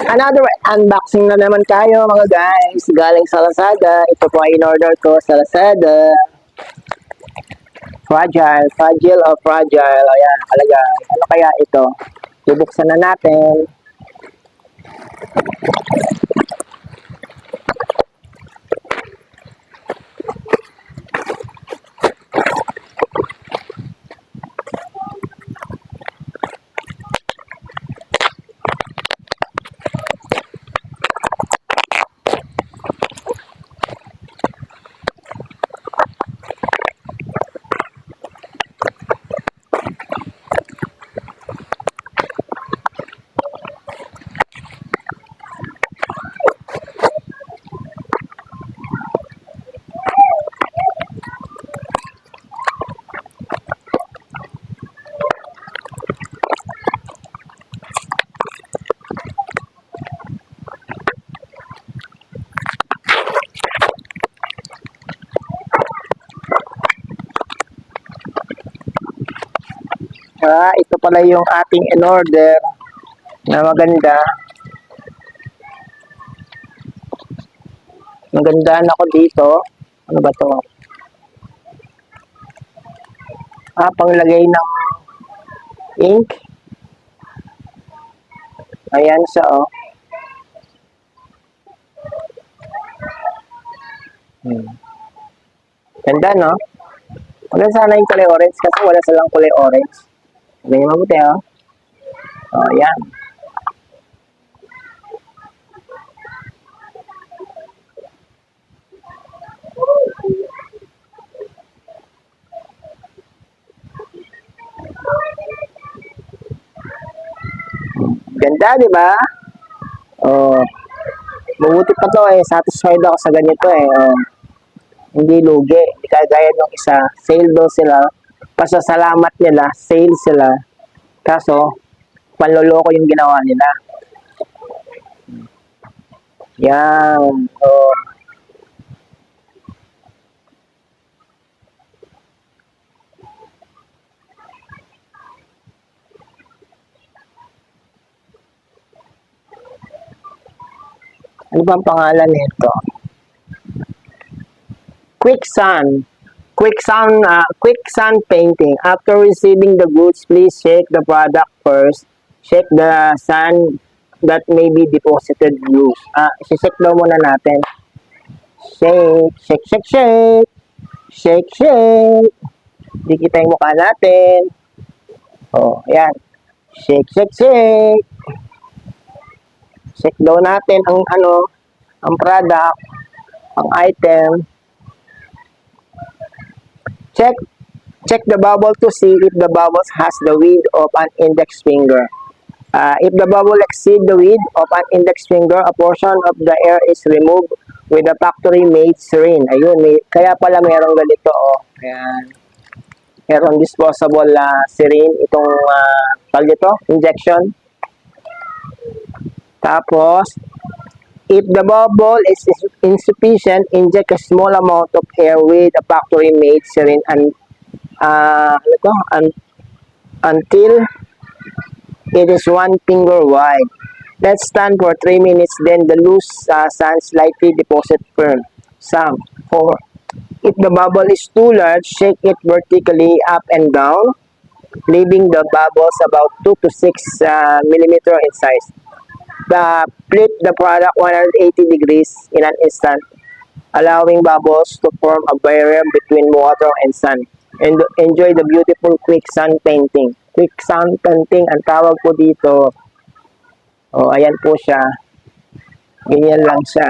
Another unboxing na naman tayo mga guys. Galing sa Lazada. Ito po ay in-order ko sa Lazada. Fragile. Fragile o fragile. Ayan, kalagay. Ano kaya ito? Bubuksan na natin. Ito pala yung ating in-order na maganda. Magandaan ako dito. Ano ba to? Panglagay ng ink. Ayan siya, oh. Ganda, no? Maganda sana yung kulay orange kasi wala silang kulay orange. Ganyan mabuti, oh. Oh, ayan. Ganda, di ba? Oh, mabuti pa to eh. Satisfied ako sa ganito eh. Oh, hindi lugi. Hindi kagaya ng isa. Sale daw sila. Pasasalamat nila. Sale sila. Kaso, panloloko yung ginawa nila. Yan. Oh. Ano ba ang pangalan nito? Quicksand. Quicksand painting. After receiving the goods, please shake the product first. Shake the sand that may be deposited loose. Shake daw muna natin. Shake, shake, shake, shake. Shake, shake. Di kita yung mukha natin. Oh, ayan. Shake, shake, shake. Shake daw natin ang ang product, ang item. Check the bubble to see if the bubbles has the width of an index finger. If the bubble exceeds the width of an index finger, a portion of the air is removed with a factory-made syringe. Ayun, kaya pala mayroong ganito. Oh. Ayan. Mayroong disposable syringe. Itong, injection. Tapos, if the bubble is insufficient, inject a small amount of air with a factory-made syringe until it is 1 finger wide. Let's stand for 3 minutes, then the loose sand slightly deposit firm. Some. 4. If the bubble is too large, shake it vertically up and down, leaving the bubbles about 2 to 6 millimeter in size. Flip the product 180 degrees in an instant, allowing bubbles to form a barrier between water and sun. And enjoy the beautiful quicksand painting. Quicksand painting, ang tawag po dito. O, ayan po siya. Ganyan lang siya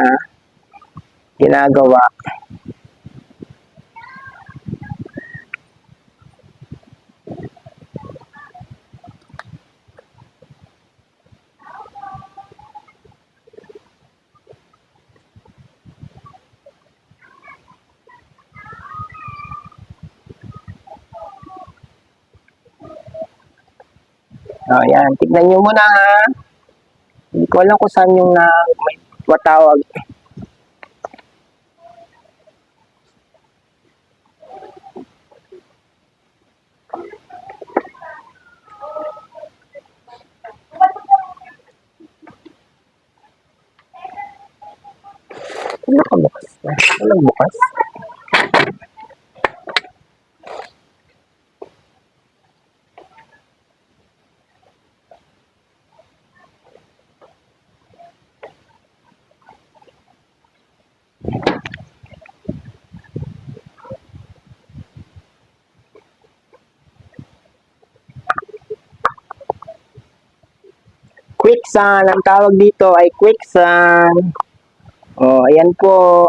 ginagawa. Ayan, tignan nyo muna ha. Hindi ko alam kung saan yung may watawag. Nakabukas na. Walang bukas. Quicksand. Ang tawag dito ay quicksand. Oh, ayan po.